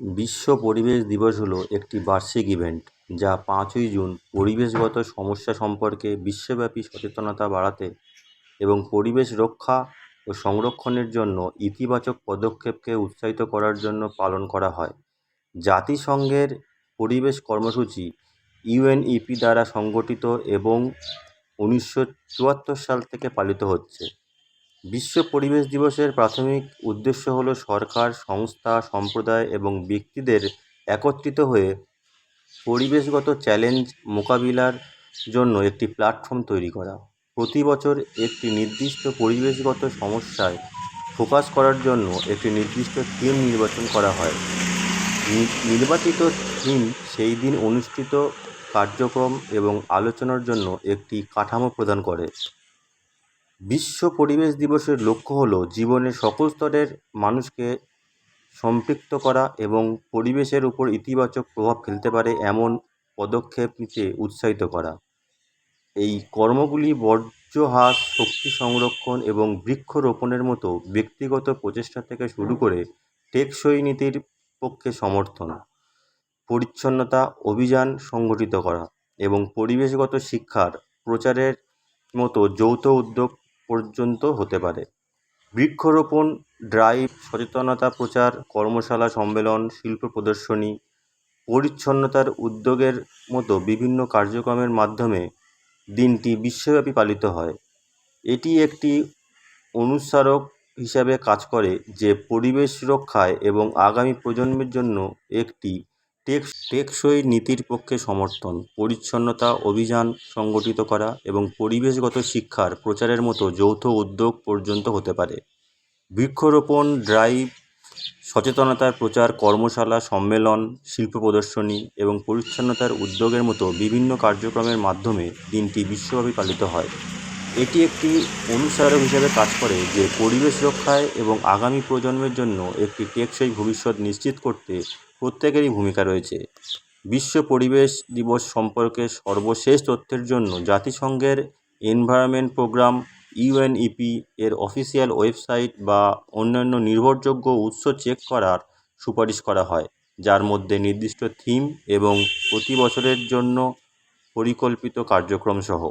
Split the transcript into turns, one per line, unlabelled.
বিশ্ব পরিবেশ দিবস হলো একটি বার্ষিক ইভেন্ট যা 5ই জুন পরিবেশগত সমস্যা সম্পর্কে বিশ্বব্যাপী সচেতনতা বাড়াতে এবং পরিবেশ রক্ষা ও সংরক্ষণের জন্য ইতিবাচক পদক্ষেপকে উৎসাহিত করার জন্য পালন করা হয়। জাতিসংঘের পরিবেশ কর্মসূচি ইউএনইপি দ্বারা সংগঠিত এবং 1974 সাল থেকে পালিত হচ্ছে। বিশ্ব পরিবেশ দিবসের প্রাথমিক উদ্দেশ্য হল সরকার, সংস্থা, সম্প্রদায় এবং ব্যক্তিদের একত্রিত হয়ে পরিবেশগত চ্যালেঞ্জ মোকাবিলার জন্য একটি প্ল্যাটফর্ম তৈরি করা। প্রতি বছর একটি নির্দিষ্ট পরিবেশগত সমস্যায় ফোকাস করার জন্য একটি নির্দিষ্ট থিম নির্বাচন করা হয়। নির্বাচিত থিম সেই দিন অনুষ্ঠিত কার্যক্রম এবং আলোচনার জন্য একটি কাঠামো প্রদান করে। বিশ্ব পরিবেশ দিবসের লক্ষ্য হল জীবনের সকল স্তরের মানুষকে সম্পৃক্ত করা এবং পরিবেশের উপর ইতিবাচক প্রভাব ফেলতে পারে এমন পদক্ষেপ নিতে উৎসাহিত করা। এই কর্মগুলি বর্জ্য হ্রাস, শক্তি সংরক্ষণ এবং বৃক্ষরোপণের মতো ব্যক্তিগত প্রচেষ্টা থেকে শুরু করে টেকসই নীতির পক্ষে সমর্থন, পরিচ্ছন্নতা অভিযান সংগঠিত করা এবং পরিবেশগত শিক্ষার প্রচারের মতো যৌথ উদ্যোগ পর্যন্ত হতে পারে। বৃক্ষরোপণ ড্রাইভ, সচেতনতা প্রচার, কর্মশালা, সম্মেলন, শিল্প প্রদর্শনী, পরিচ্ছন্নতার উদ্যোগের মতো বিভিন্ন কার্যক্রমের মাধ্যমে দিনটি বিশ্বব্যাপী পালিত হয়। এটি একটি অনুস্মারক হিসাবে কাজ করে যে পরিবেশ রক্ষায় এবং আগামী প্রজন্মের জন্য একটি টেকসই নীতির পক্ষে সমর্থন, পরিচ্ছন্নতা অভিযান সংগঠিত করা এবং পরিবেশগত শিক্ষার প্রচারের মতো যৌথ উদ্যোগ পর্যন্ত হতে পারে। বৃক্ষরোপণ ড্রাইভ, সচেতনতার প্রচার, কর্মশালা, সম্মেলন, শিল্প প্রদর্শনী এবং পরিচ্ছন্নতার উদ্যোগের মতো বিভিন্ন কার্যক্রমের মাধ্যমে দিনটি বিশ্বব্যাপী পালিত হয়। এটি একটি অনুস্মারক হিসেবে কাজ করে যে পরিবেশ রক্ষায় এবং আগামী প্রজন্মের জন্য একটি টেকসই ভবিষ্যৎ নিশ্চিত করতে প্রত্যেকেরই ভূমিকা রয়েছে। বিশ্ব পরিবেশ দিবস সম্পর্কে সর্বশেষ তথ্যের জন্য জাতিসংঘের এনভায়রনমেন্ট প্রোগ্রাম ইউএনইপি এর অফিসিয়াল ওয়েবসাইট বা অন্যান্য নির্ভরযোগ্য উৎস চেক করার সুপারিশ করা হয়, যার মধ্যে নির্দিষ্ট থিম এবং প্রতি বছরের জন্য পরিকল্পিত কার্যক্রম সহ